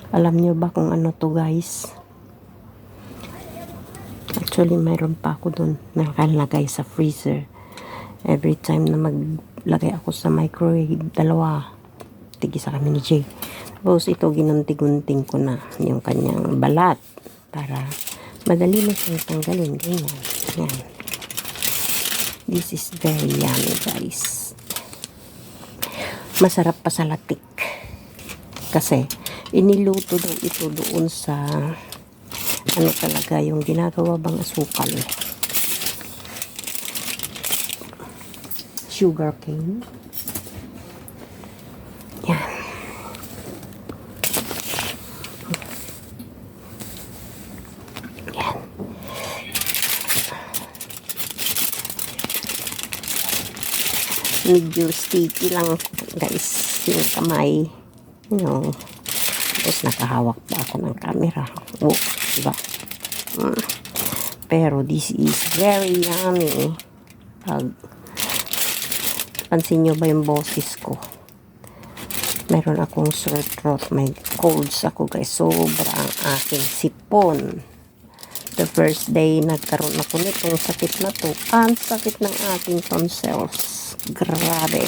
Alam nyo ba kung ano to, guys? Actually, mayroon pa ako dun nakalagay sa freezer. Every time na maglagay ako sa microwave, dalawa, tigisa kami ni Jay. Tapos ito, ginunti-gunting ko na yung kanyang balat para madali na siyang tanggalin. Ganyan. Yan. This is very yummy, guys. Masarap pa sa latik. Kasi, iniluto daw ito doon sa ano talaga yung ginagawa bang asukal. Sugar cane. Yan. Yan. Medyo sticky lang, guys, yung kamay. You know. Tapos nakahawak pa ako ng camera. Oh, diba? Pero this is very yummy. Pansin nyo ba yung boses ko? Meron akong sore throat. May colds ako, guys. Sobra ang aking sipon. The first day nagkaroon ako nitong sakit na to. Ang sakit ng aking tonsils. Grabe.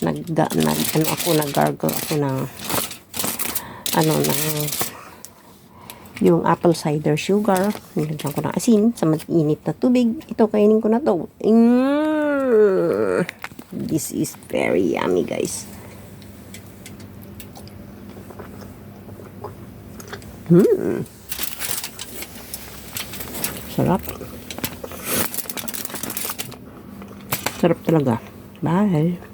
Nag-gargle ako ng yung apple cider sugar. Nilagyan ko ng asin sa mainit na tubig. Ito, kainin ko na to. This is very yummy, guys. Sarap. Sarap talaga. Bye.